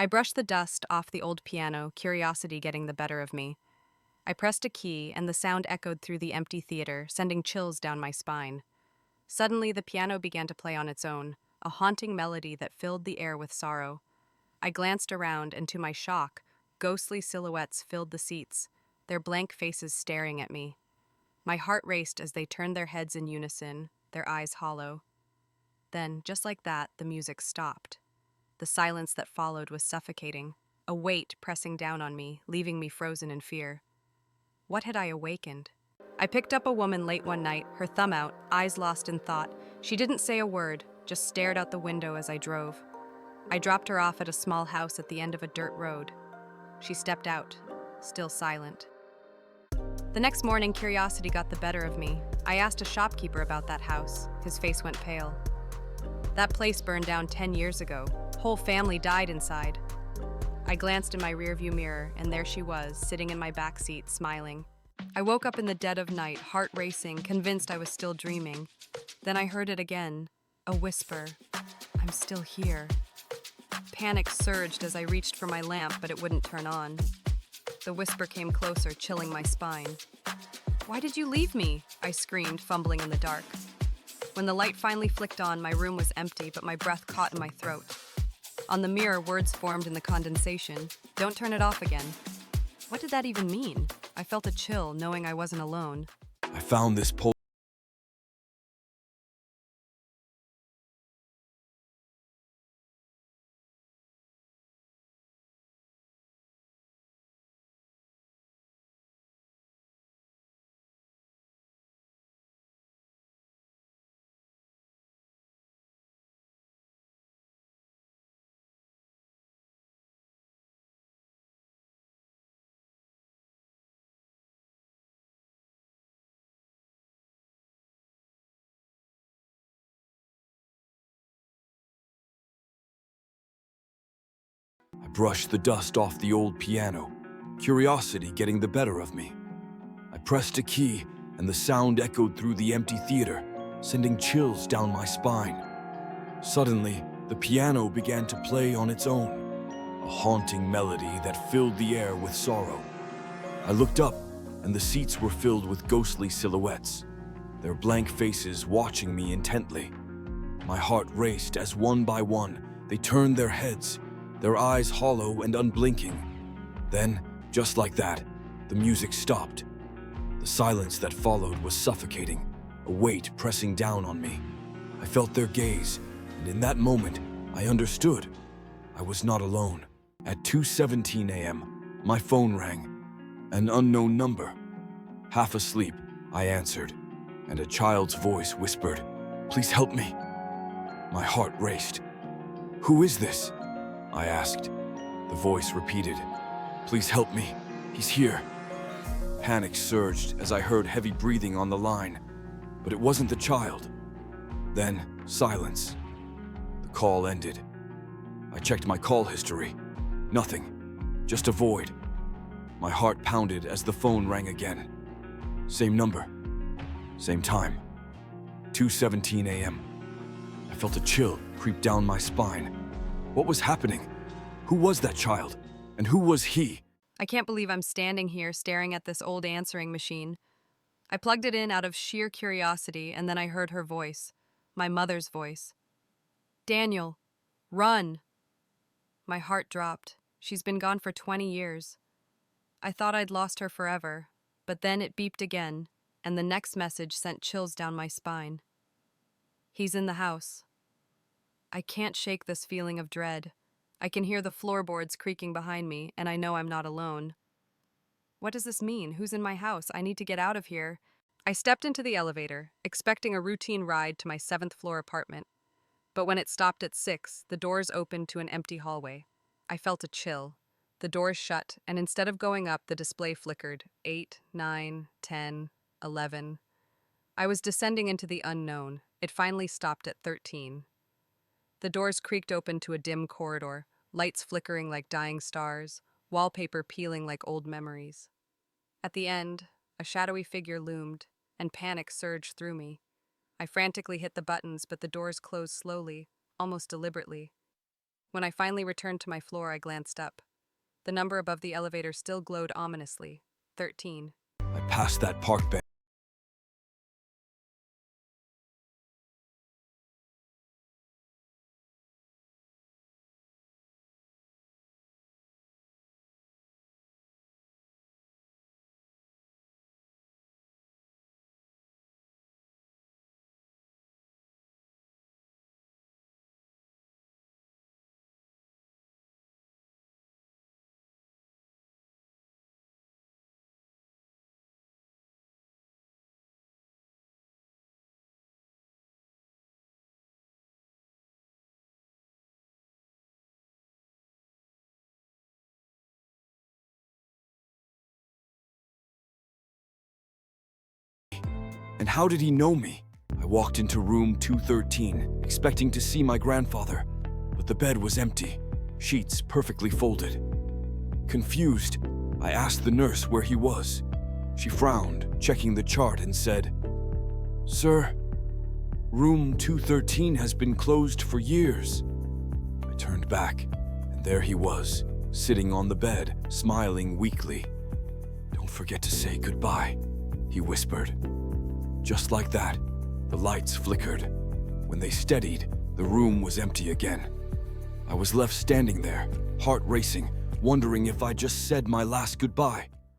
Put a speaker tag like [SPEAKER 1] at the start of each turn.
[SPEAKER 1] I brushed the dust off the old piano, curiosity getting the better of me. I pressed a key, and the sound echoed through the empty theater, sending chills down my spine. Suddenly, the piano began to play on its own, a haunting melody that filled the air with sorrow. I glanced around, and to my shock, ghostly silhouettes filled the seats, their blank faces staring at me. My heart raced as they turned their heads in unison, their eyes hollow. Then, just like that, the music stopped. The silence that followed was suffocating, a weight pressing down on me, leaving me frozen in fear. What had I awakened? I picked up a woman late one night, her thumb out, eyes lost in thought. She didn't say a word, just stared out the window as I drove. I dropped her off at a small house at the end of a dirt road. She stepped out, still silent. The next morning, curiosity got the better of me. I asked a shopkeeper about that house. His face went pale. That place burned down 10 years ago. Whole family died inside. I glanced in my rearview mirror, and there she was, sitting in my back seat, smiling. I woke up in the dead of night, heart racing, convinced I was still dreaming. Then I heard it again, a whisper. I'm still here. Panic surged as I reached for my lamp, but it wouldn't turn on. The whisper came closer, chilling my spine. Why did you leave me? I screamed, fumbling in the dark. When the light finally flicked on, my room was empty, but my breath caught in my throat. On the mirror, words formed in the condensation. Don't turn it off again. What did that even mean? I felt a chill, knowing I wasn't alone.
[SPEAKER 2] I found this post. I brushed the dust off the old piano, curiosity getting the better of me. I pressed a key, and the sound echoed through the empty theater, sending chills down my spine. Suddenly, the piano began to play on its own, a haunting melody that filled the air with sorrow. I looked up, and the seats were filled with ghostly silhouettes, their blank faces watching me intently. My heart raced as one by one they turned their heads, their eyes hollow and unblinking. Then, just like that, the music stopped. The silence that followed was suffocating, a weight pressing down on me. I felt their gaze, and in that moment, I understood. I was not alone. At 2:17 a.m., my phone rang. An unknown number. Half asleep, I answered, and a child's voice whispered, "Please help me." My heart raced. "Who is this?" I asked. The voice repeated, "Please help me. He's here." Panic surged as I heard heavy breathing on the line, but it wasn't the child. Then, silence. The call ended. I checked my call history. Nothing. Just a void. My heart pounded as the phone rang again. Same number. Same time. 2:17 a.m. I felt a chill creep down my spine. What was happening? Who was that child? And who was he?
[SPEAKER 1] I can't believe I'm standing here staring at this old answering machine. I plugged it in out of sheer curiosity, and then I heard her voice, my mother's voice. "Daniel, run!" My heart dropped. She's been gone for 20 years. I thought I'd lost her forever, but then it beeped again, and the next message sent chills down my spine. "He's in the house." I can't shake this feeling of dread. I can hear the floorboards creaking behind me, and I know I'm not alone. What does this mean? Who's in my house? I need to get out of here. I stepped into the elevator, expecting a routine ride to my 7th floor apartment. But when it stopped at 6, the doors opened to an empty hallway. I felt a chill. The doors shut, and instead of going up, the display flickered. 8, 9, 10, 11. I was descending into the unknown. It finally stopped at 13. The doors creaked open to a dim corridor, lights flickering like dying stars, wallpaper peeling like old memories. At the end, a shadowy figure loomed, and panic surged through me. I frantically hit the buttons, but the doors closed slowly, almost deliberately. When I finally returned to my floor, I glanced up. The number above the elevator still glowed ominously. 13.
[SPEAKER 2] I passed that park bench. And how did he know me? I walked into room 213, expecting to see my grandfather, but the bed was empty, sheets perfectly folded. Confused, I asked the nurse where he was. She frowned, checking the chart, and said, "Sir, room 213 has been closed for years." I turned back, and there he was, sitting on the bed, smiling weakly. "Don't forget to say goodbye," he whispered. Just like that, the lights flickered. When they steadied, the room was empty again. I was left standing there, heart racing, wondering if I just said my last goodbye.